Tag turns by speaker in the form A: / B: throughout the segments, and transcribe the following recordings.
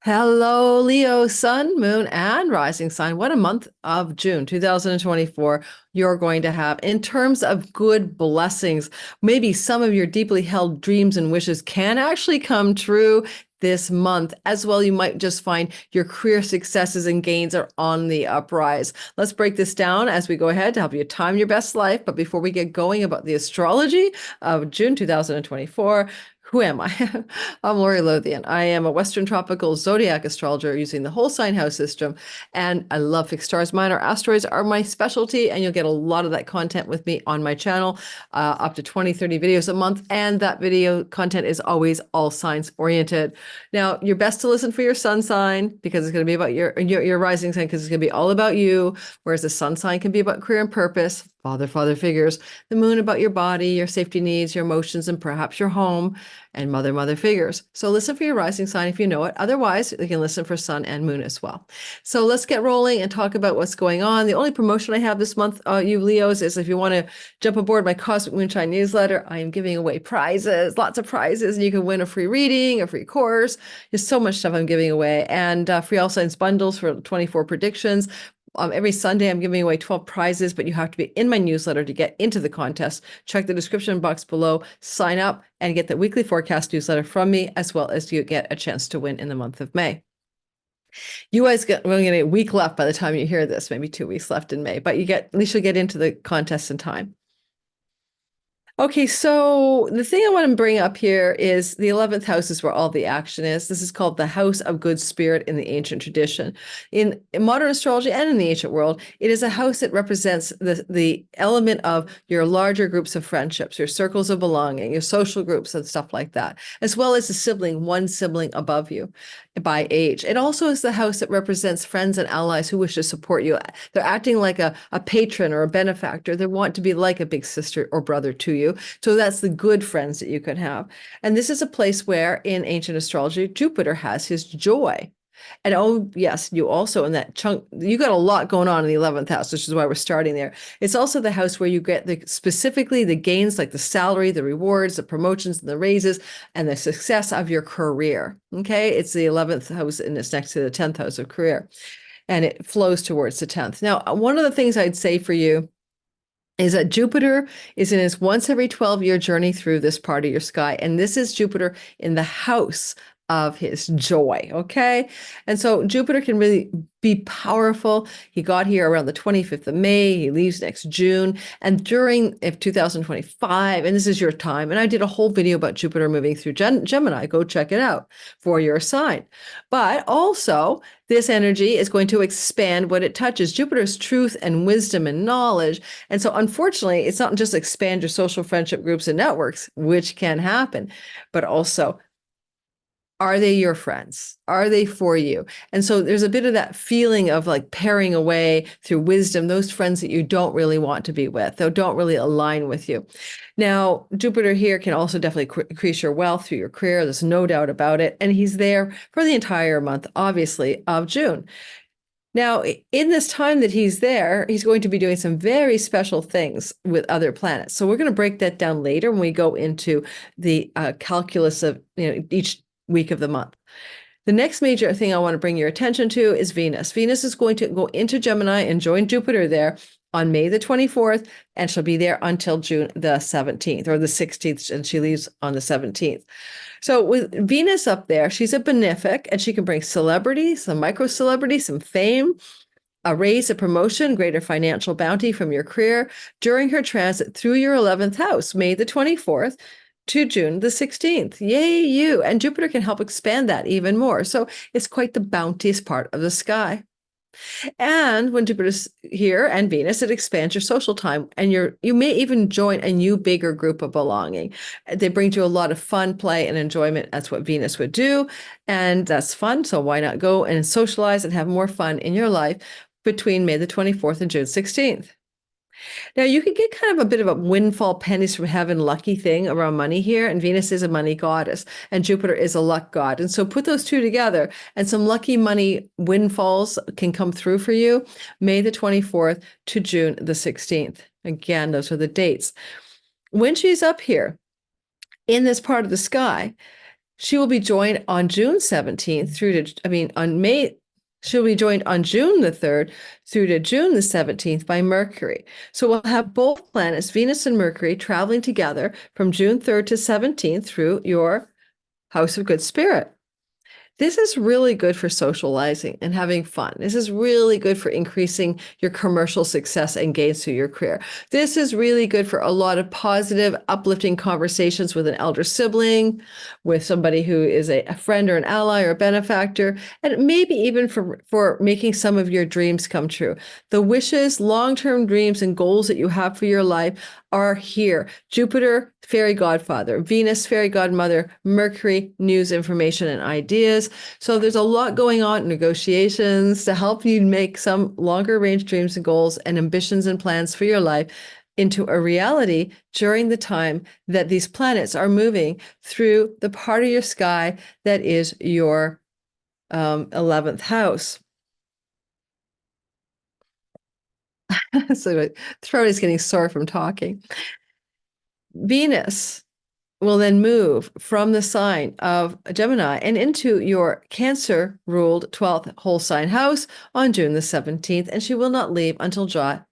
A: Hello, Leo, sun, moon, and rising sign. What a month of June 2024 you're going to have in terms of good blessings. Maybe some of your deeply held dreams and wishes can actually come true this month. As well, you might just find your career successes and gains are on the uprise. Let's break this down as we go ahead to help you time your best life. But before we get going about the astrology of June 2024, who am I? I'm Lori Lothian. I am a Western tropical zodiac astrologer using the whole sign house system, and I love fixed stars. Minor asteroids are my specialty, and you'll get a lot of that content with me on my channel, up to 20, 30 videos a month, and that video content is always all signs oriented. Now, you're best to listen for your sun sign because it's going to be about your rising sign because it's going to be all about you, whereas the sun sign can be about career and purpose, father figures, the moon about your body, your safety needs, your emotions, and perhaps your home, and mother figures. So listen for your rising sign if you know it. Otherwise, you can listen for sun and moon as well. So let's get rolling and talk about what's going on. The only promotion I have this month, you Leos, is if you want to jump aboard my Cosmic Moonshine newsletter, I am giving away prizes, lots of prizes, and you can win a free reading, a free course. There's so much stuff I'm giving away, and free all signs bundles for 24 predictions. Every Sunday, I'm giving away 12 prizes, but you have to be in my newsletter to get into the contest. Check the description box below, sign up, and get the weekly forecast newsletter from me, as well as you get a chance to win in the month of May. You guys get only a week left by the time you hear this, maybe 2 weeks left in May, but at least you'll get into the contest in time. Okay, so the thing I want to bring up here is the 11th house is where all the action is. This is called the house of good spirit in the ancient tradition. In modern astrology and in the ancient world, it is a house that represents the element of your larger groups of friendships, your circles of belonging, your social groups and stuff like that, as well as one sibling above you by age. It also is the house that represents friends and allies who wish to support you. They're acting like a patron or a benefactor. They want to be like a big sister or brother to you. So that's the good friends that you can have. And this is a place where in ancient astrology, Jupiter has his joy. And oh, yes, you also in that chunk, you got a lot going on in the 11th house, which is why we're starting there. It's also the house where you get specifically the gains, like the salary, the rewards, the promotions, and the raises, and the success of your career. Okay. It's the 11th house, and it's next to the 10th house of career. And it flows towards the 10th. Now, one of the things I'd say for you is that Jupiter is in his once every 12-year journey through this part of your sky. And this is Jupiter in the house of his joy, okay? And so Jupiter can really be powerful. He got here around the 25th of May. He leaves next June. And during 2025, and this is your time, and I did a whole video about Jupiter moving through Gemini. Go check it out for your sign. But also, this energy is going to expand what it touches. Jupiter's truth and wisdom and knowledge. And so unfortunately, it's not just expand your social friendship groups and networks, which can happen, but also, are they your friends? Are they for you? And so there's a bit of that feeling of like paring away through wisdom, those friends that you don't really want to be with, that don't really align with you. Now, Jupiter here can also definitely increase your wealth through your career. There's no doubt about it. And he's there for the entire month, obviously, of June. Now, in this time that he's there, he's going to be doing some very special things with other planets. So we're going to break that down later when we go into the calculus of each week of the month. The next major thing I want to bring your attention to is Venus. Venus is going to go into Gemini and join Jupiter there on May the 24th, and she'll be there until June the 17th or the 16th, and she leaves on the 17th. So with Venus up there, she's a benefic, and she can bring celebrity, some micro celebrity, some fame, a raise, a promotion, greater financial bounty from your career during her transit through your 11th house, May the 24th, to June the 16th. Yay, you. And Jupiter can help expand that even more. So it's quite the bounteous part of the sky. And when Jupiter's here and Venus, it expands your social time, and you may even join a new bigger group of belonging. They bring you a lot of fun, play, and enjoyment. That's what Venus would do. And that's fun. So why not go and socialize and have more fun in your life between May the 24th and June 16th? Now, you could get kind of a bit of a windfall pennies from heaven lucky thing around money here, and Venus is a money goddess, and Jupiter is a luck god. And so put those two together, and some lucky money windfalls can come through for you, May the 24th to June the 16th. Again, those are the dates. When she's up here in this part of the sky, She will be joined on June 17th through to, she'll be joined on June the 3rd through to June the 17th by Mercury. So we'll have both planets, Venus and Mercury, traveling together from June 3rd to 17th through your house of good spirit. This is really good for socializing and having fun. This is really good for increasing your commercial success and gains through your career. This is really good for a lot of positive, uplifting conversations with an elder sibling, with somebody who is a friend or an ally or a benefactor, and maybe even for making some of your dreams come true. The wishes, long-term dreams, and goals that you have for your life are here. Jupiter, fairy godfather, Venus, fairy godmother, Mercury, news, information, and ideas. So there's a lot going on, negotiations to help you make some longer range dreams and goals and ambitions and plans for your life into a reality during the time that these planets are moving through the part of your sky that is your 11th house. So my throat is getting sore from talking. Venus will then move from the sign of Gemini and into your Cancer ruled 12th whole sign house on June the 17th, and she will not leave until July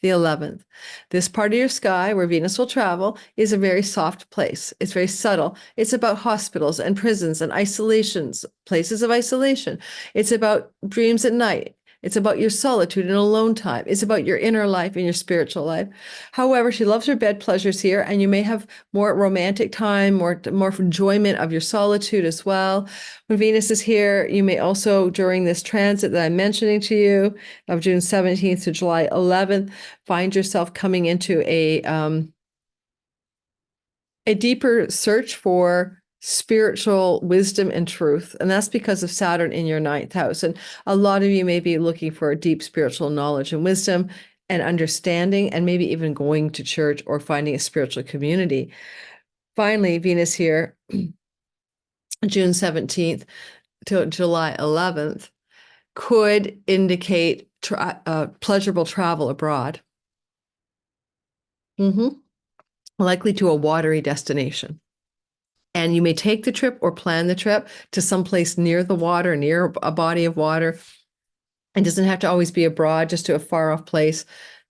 A: the 11th. This part of your sky where Venus will travel is a very soft place. It's very subtle. It's about hospitals and prisons and isolations, places of isolation. It's about dreams at night. It's about your solitude and alone time. It's about your inner life and your spiritual life. However, she loves her bed pleasures here, and you may have more romantic time, more enjoyment of your solitude as well. When Venus is here, you may also, during this transit that I'm mentioning to you, of June 17th to July 11th, find yourself coming into a deeper search for spiritual wisdom and truth. And that's because of Saturn in your 9th house. And a lot of you may be looking for deep spiritual knowledge and wisdom and understanding, and maybe even going to church or finding a spiritual community. Finally, Venus here, June 17th to July 11th, could indicate pleasurable travel abroad. Likely to a watery destination. And you may take the trip or plan the trip to someplace near the water, near a body of water. It doesn't have to always be abroad, just to a far off place,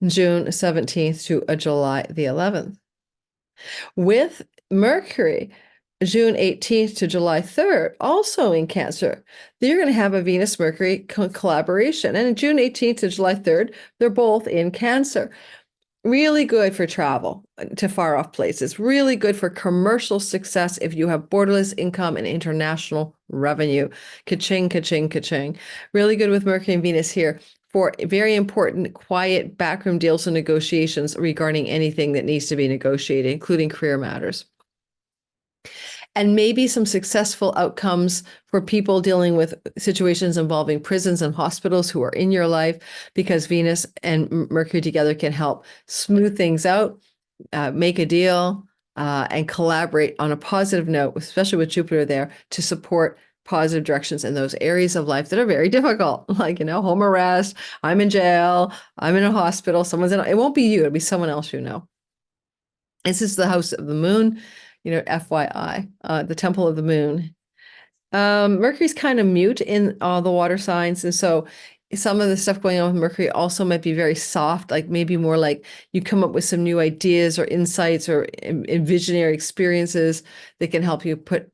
A: June 17th to July the 11th. With Mercury, June 18th to July 3rd, also in Cancer, you're going to have a Venus-Mercury collaboration. And June 18th to July 3rd, they're both in Cancer. Really good for travel to far off places. Really good for commercial success if you have borderless income and international revenue. Ka-ching, ka-ching, ka-ching. Really good with Mercury and Venus here for very important, quiet backroom deals and negotiations regarding anything that needs to be negotiated, including career matters. And maybe some successful outcomes for people dealing with situations involving prisons and hospitals who are in your life, because Venus and Mercury together can help smooth things out, make a deal, and collaborate on a positive note, especially with Jupiter there, to support positive directions in those areas of life that are very difficult, like, home arrest, I'm in jail, I'm in a hospital, someone's in, it won't be you, it'll be someone else you know. This is the house of the moon. FYI, the temple of the moon. Mercury's kind of mute in all the water signs. And so some of the stuff going on with Mercury also might be very soft, like maybe more like you come up with some new ideas or insights or visionary experiences that can help you put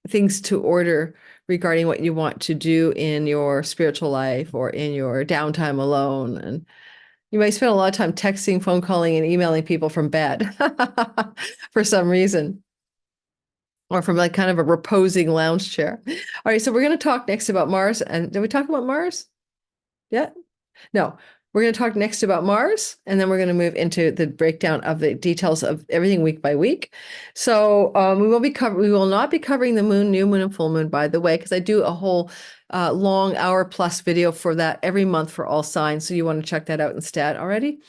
A: things to order regarding what you want to do in your spiritual life or in your downtime alone. And you might spend a lot of time texting, phone calling, and emailing people from bed for some reason, or from like kind of a reposing lounge chair. All right, so we're going to talk next about Mars. And did we talk about Mars? Yeah? No. We're going to talk next about Mars, and then we're going to move into the breakdown of the details of everything week by week. So we will not be covering the moon, new moon, and full moon, by the way, because I do a whole long hour plus video for that every month for all signs. So you want to check that out instead already.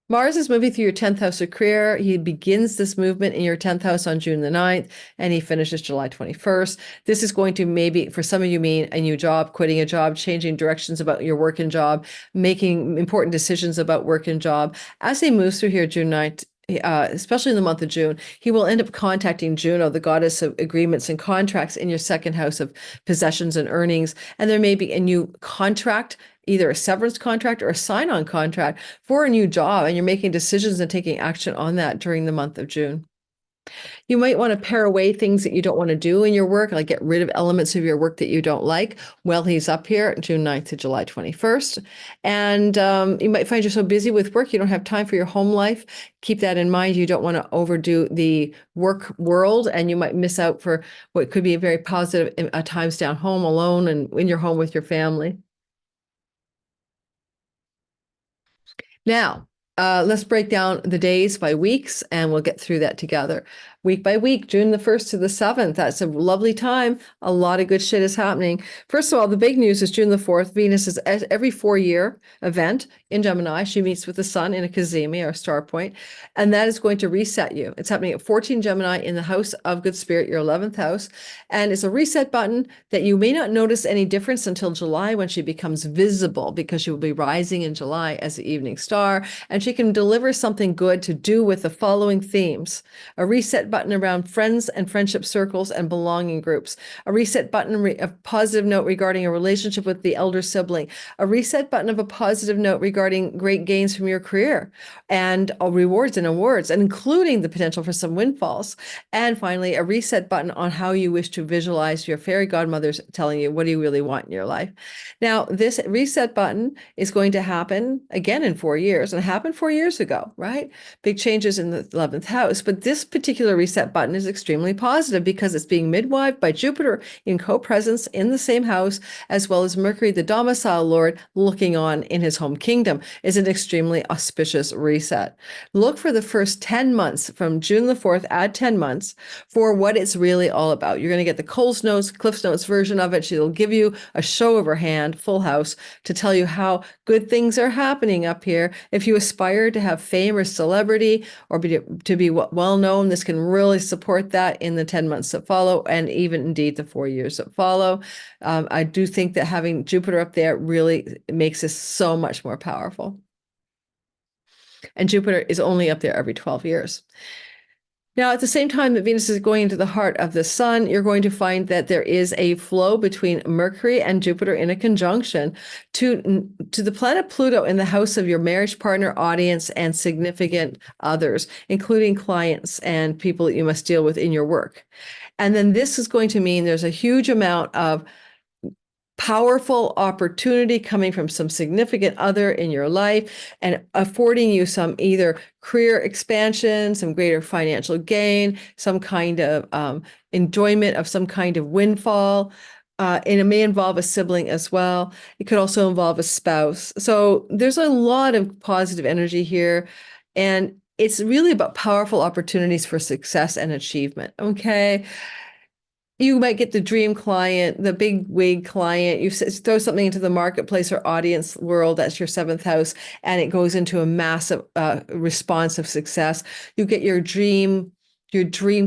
A: Mars is moving through your 10th house of career. He begins this movement in your 10th house on June the 9th, and he finishes July 21st. This is going to maybe, for some of you, mean a new job, quitting a job, changing directions about your work and job, making important decisions about work and job. As he moves through here June 9th especially in the month of June, he will end up contacting Juno, the goddess of agreements and contracts, in your second house of possessions and earnings. And there may be a new contract, either a severance contract or a sign-on contract for a new job, and you're making decisions and taking action on that during the month of June. You might want to pare away things that you don't want to do in your work, like get rid of elements of your work that you don't like. Well, he's up here June 9th to July 21st. And you might find you're so busy with work, you don't have time for your home life. Keep that in mind. You don't want to overdo the work world, and you might miss out for what could be a very positive times down home alone and in your home with your family. Now, let's break down the days by weeks, and we'll get through that together. Week by week, June the 1st to the 7th. That's a lovely time. A lot of good shit is happening. First of all, the big news is June the 4th. Venus is every 4-year event in Gemini. She meets with the sun in a cazimi, or star point, and that is going to reset you. It's happening at 14 Gemini in the house of good spirit, your 11th house. And it's a reset button that you may not notice any difference until July, when she becomes visible, because she will be rising in July as the evening star, and she can deliver something good to do with the following themes: a reset button around friends and friendship circles and belonging groups, a reset button of positive note regarding a relationship with the elder sibling, a reset button of a positive note regarding great gains from your career, and rewards and awards, and including the potential for some windfalls. And finally, a reset button on how you wish to visualize your fairy godmothers telling you, what do you really want in your life? Now, this reset button is going to happen again in 4 years, and it happened 4 years ago, right? Big changes in the 11th house. But this particular reset button is extremely positive because it's being midwifed by Jupiter in co-presence in the same house, as well as Mercury, the domicile lord, looking on in his home kingdom. Is an extremely auspicious reset. Look for the first 10 months from June the 4th, add 10 months for what it's really all about. You're going to get the Coles Notes, Cliff's Notes version of it. She'll give you a show of her hand, full house, to tell you how good things are happening up here. If you aspire to have fame or celebrity, or to be well known, this can really support that in the 10 months that follow, and even indeed the 4 years that follow. I do think that having Jupiter up there really makes this so much more powerful. And Jupiter is only up there every 12 years. Now, at the same time that Venus is going into the heart of the sun, you're going to find that there is a flow between Mercury and Jupiter in a conjunction to the planet Pluto in the house of your marriage partner, audience, and significant others, including clients and people that you must deal with in your work. And then this is going to mean there's a huge amount of powerful opportunity coming from some significant other in your life, and affording you some either career expansion, some greater financial gain, some kind of enjoyment of some kind of windfall. And it may involve a sibling as well. It could also involve a spouse. So there's a lot of positive energy here, and it's really about powerful opportunities for success and achievement. Okay. You might get the dream client, the big wig client. You throw something into the marketplace or audience world, that's your 7th house, and it goes into a massive response of success. You get your dream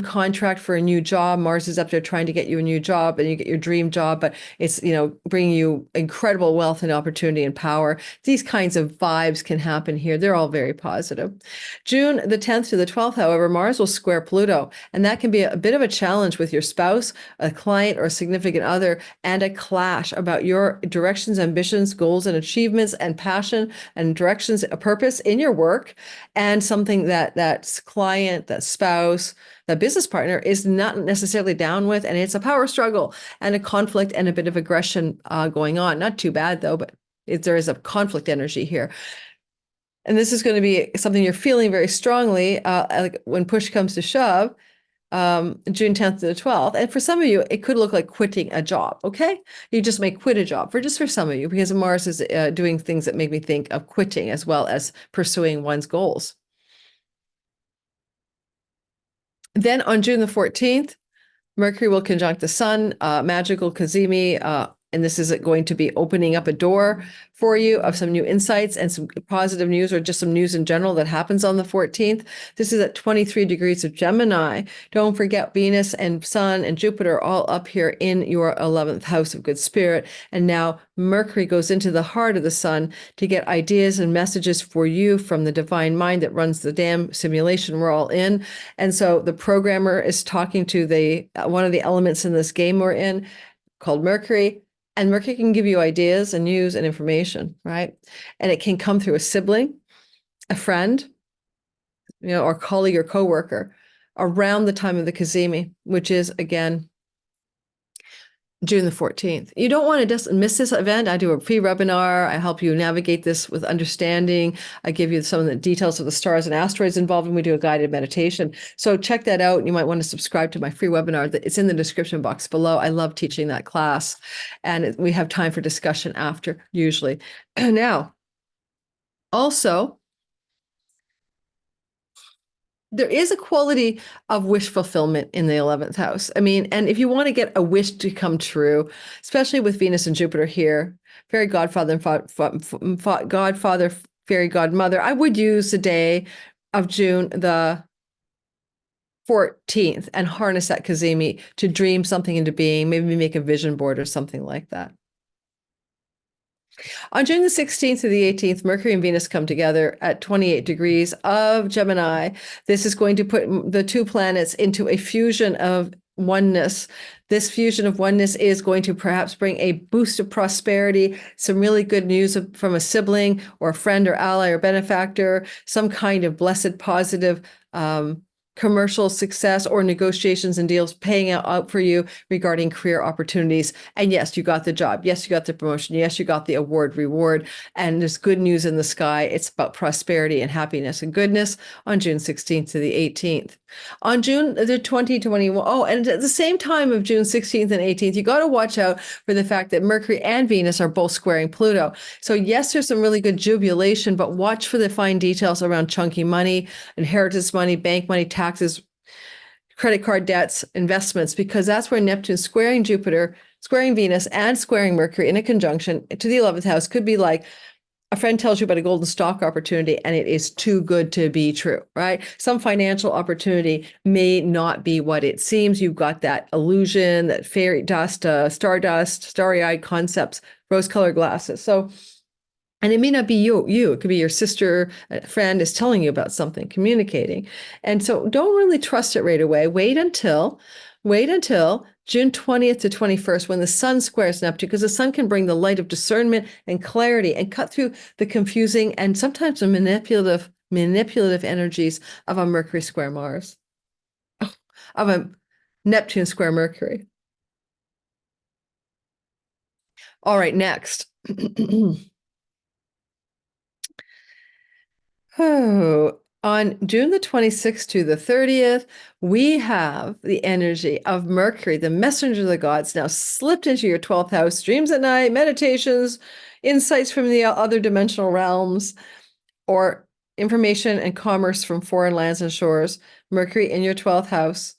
A: contract for a new job. Mars is up there trying to get you a new job, and you get your dream job, but it's, bringing you incredible wealth and opportunity and power. These kinds of vibes can happen here. They're all very positive. June the 10th to the 12th, however, Mars will square Pluto, and that can be a bit of a challenge with your spouse, a client, or a significant other, and a clash about your directions, ambitions, goals, and achievements, and passion and directions, a purpose in your work, and something that client, that spouse, the business partner is not necessarily down with, and it's a power struggle and a conflict and a bit of aggression going on. Not too bad though, but there is a conflict energy here. And this is going to be something you're feeling very strongly, like when push comes to shove, June 10th to the 12th. And for some of you, it could look like quitting a job, okay? You just may quit a job for some of you, because Mars is doing things that make me think of quitting as well as pursuing one's goals. Then on June the 14th, Mercury will conjunct the sun, magical cazimi, and this is going to be opening up a door for you of some new insights and some positive news, or just some news in general that happens on the 14th. This is at 23 degrees of Gemini. Don't forget Venus and Sun and Jupiter all up here in your 11th house of good spirit. And now Mercury goes into the heart of the Sun to get ideas and messages for you from the divine mind that runs the damn simulation we're all in. And so the programmer is talking to the one of the elements in this game we're in, called Mercury. And Mercury can give you ideas and news and information, right? And it can come through a sibling, a friend, or colleague or coworker around the time of the Cazimi, which is, again, June the 14th. You don't want to just miss this event. I do a free webinar. I help you navigate this with understanding. I give you some of the details of the stars and asteroids involved, and we do a guided meditation. So check that out. You might want to subscribe to my free webinar. It's in the description box below. I love teaching that class, and we have time for discussion after, usually. Now, also, there is a quality of wish fulfillment in the 11th house. I mean, and if you want to get a wish to come true, especially with Venus and Jupiter here, fairy godfather and godfather, fairy godmother, I would use the day of June the 14th and harness that Cazimi to dream something into being, maybe make a vision board or something like that. On June the 16th to the 18th, Mercury and Venus come together at 28 degrees of Gemini. This is going to put the two planets into a fusion of oneness. This fusion of oneness is going to perhaps bring a boost of prosperity, some really good news from a sibling or a friend or ally or benefactor, some kind of blessed positive commercial success or negotiations and deals paying out for you regarding career opportunities. And yes, you got the job. Yes, you got the promotion. Yes, you got the reward. And there's good news in the sky. It's about prosperity and happiness and goodness on June 16th to the 18th. On June the 2021, and at the same time of June 16th and 18th, you got to watch out for the fact that Mercury and Venus are both squaring Pluto. So yes, there's some really good jubilation, but watch for the fine details around chunky money, inheritance money, bank money, taxes, credit card debts, investments, because that's where Neptune squaring Jupiter, squaring Venus, and squaring Mercury in a conjunction to the 11th house could be like a friend tells you about a golden stock opportunity and it is too good to be true, right? Some financial opportunity may not be what it seems. You've got that illusion, that fairy dust, stardust, starry-eyed concepts, rose-colored glasses. So, and it may not be you. It could be your sister, a friend is telling you about something, communicating. And so don't really trust it right away. Wait until June 20th to 21st when the Sun squares Neptune, because the Sun can bring the light of discernment and clarity and cut through the confusing and sometimes the manipulative energies of a Mercury square Mars, of a Neptune square Mercury. All right, next. On June the 26th to the 30th, we have the energy of Mercury, the messenger of the gods, now slipped into your 12th house, dreams at night, meditations, insights from the other dimensional realms, or information and commerce from foreign lands and shores. Mercury in your 12th house.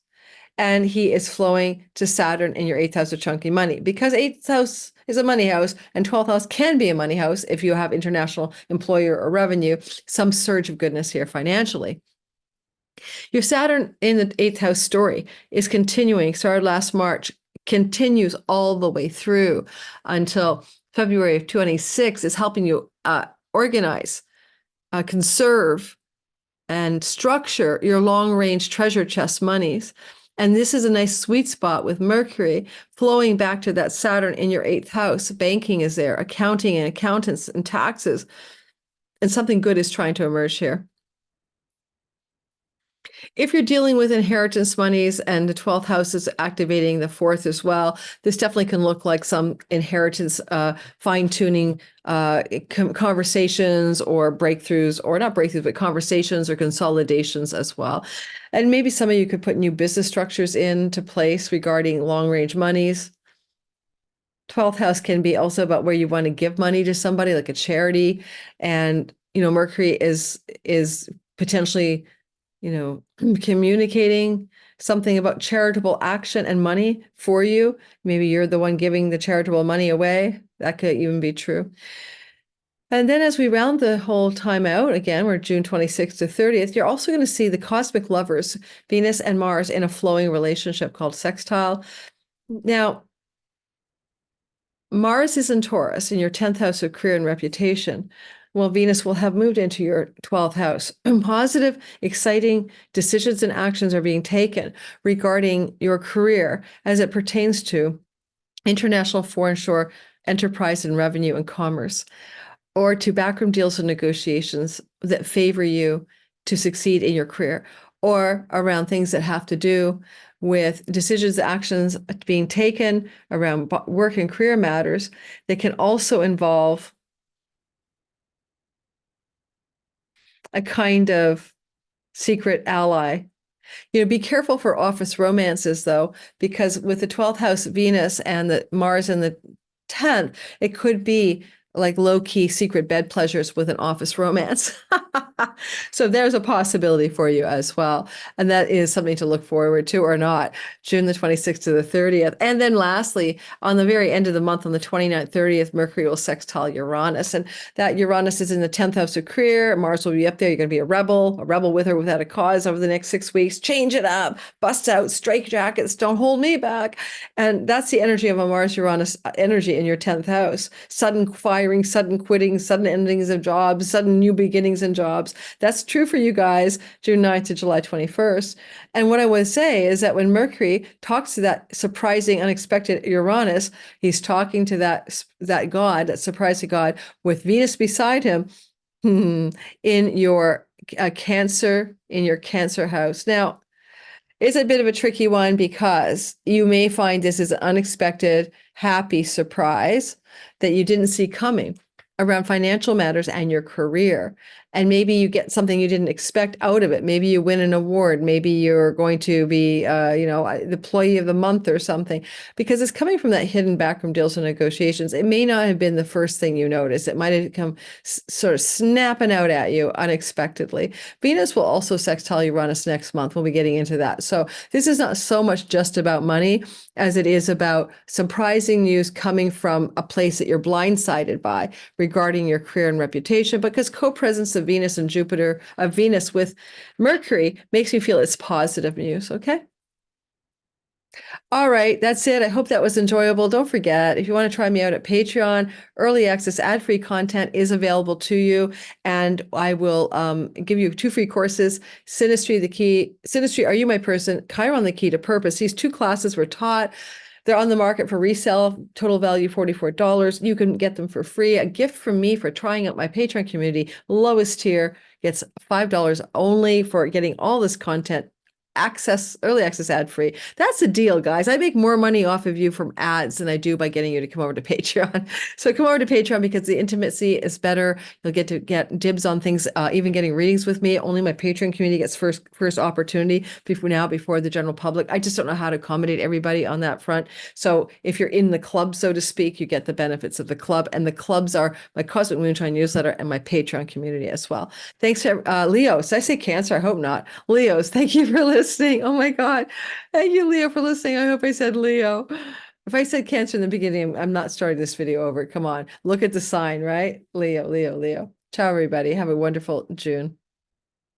A: And he is flowing to Saturn in your 8th house of chunky money, because 8th house is a money house and 12th house can be a money house if you have international employer or revenue, some surge of goodness here financially. Your Saturn in the 8th house story is continuing, started last March, continues all the way through until February of 2026, is helping you organize, conserve, and structure your long-range treasure chest monies. And this is a nice sweet spot with Mercury flowing back to that Saturn in your 8th house. Banking is there, accounting and accountants and taxes. And something good is trying to emerge here. If you're dealing with inheritance monies and the 12th house is activating the 4th as well, this definitely can look like some inheritance fine-tuning conversations or breakthroughs, or not breakthroughs, but conversations or consolidations as well. And maybe some of you could put new business structures into place regarding long-range monies. 12th house can be also about where you want to give money to somebody, like a charity. And, Mercury is potentially communicating something about charitable action and money for you. Maybe you're the one giving the charitable money away. That could even be true. And then as we round the whole time out, again, we're June 26th to 30th, you're also going to see the cosmic lovers, Venus and Mars, in a flowing relationship called sextile. Now, Mars is in Taurus in your 10th house of career and reputation. Well, Venus will have moved into your 12th house. Positive, exciting decisions and actions are being taken regarding your career as it pertains to international, foreign shore, enterprise and revenue and commerce, or to backroom deals and negotiations that favor you to succeed in your career, or around things that have to do with decisions, actions being taken around work and career matters that can also involve a kind of secret ally. Be careful for office romances, though, because with the 12th house Venus and the Mars in the 10th, it could be like low-key secret bed pleasures with an office romance. So there's a possibility for you as well. And that is something to look forward to or not, June the 26th to the 30th. And then lastly, on the very end of the month, on the 29th, 30th, Mercury will sextile Uranus. And that Uranus is in the 10th house of career. Mars will be up there. You're going to be a rebel with or without a cause over the next 6 weeks. Change it up, bust out, straight jackets, don't hold me back. And that's the energy of a Mars-Uranus energy in your 10th house. Sudden firing, sudden quitting, sudden endings of jobs, sudden new beginnings in jobs. That's true for you guys, June 9th to July 21st. And what I would say is that when Mercury talks to that surprising, unexpected Uranus, he's talking to that god, that surprising god, with Venus beside him in your Cancer, in your Cancer house. Now, it's a bit of a tricky one because you may find this is an unexpected, happy surprise that you didn't see coming around financial matters and your career. And maybe you get something you didn't expect out of it. Maybe you win an award. Maybe you're going to be, the employee of the month or something, because it's coming from that hidden backroom deals and negotiations. It may not have been the first thing you noticed. It might have come sort of snapping out at you unexpectedly. Venus will also sextile Uranus next month. We'll be getting into that. So this is not so much just about money as it is about surprising news coming from a place that you're blindsided by regarding your career and reputation, because co-presence of Venus and Jupiter, of Venus with Mercury, makes me feel it's positive news. Okay. All right, that's it. I hope that was enjoyable. Don't forget, if you want to try me out at Patreon, early access ad-free content is available to you. And I will give you 2 free courses, Synastry, the Key, Synastry, Are You My Person? Chiron, the Key to Purpose. These 2 classes were taught. They're on the market for resale, total value $44. You can get them for free. A gift from me for trying out my Patreon community. Lowest tier gets $5 only for getting all this content early access ad-free. That's the deal, guys. I make more money off of you from ads than I do by getting you to come over to Patreon. So come over to Patreon because the intimacy is better. You'll get to get dibs on things, even getting readings with me. Only my Patreon community gets first opportunity before the general public. I just don't know how to accommodate everybody on that front. So if you're in the club, so to speak, you get the benefits of the club. And the clubs are my Cosmic Moonshine newsletter and my Patreon community as well. Thanks to Leos. Did I say Cancer? I hope not. Leos, thank you for listening. Oh my God. Thank you, Leo, for listening. I hope I said Leo. If I said Cancer in the beginning, I'm not starting this video over. Come on. Look at the sign, right? Leo, Leo, Leo. Ciao, everybody. Have a wonderful June.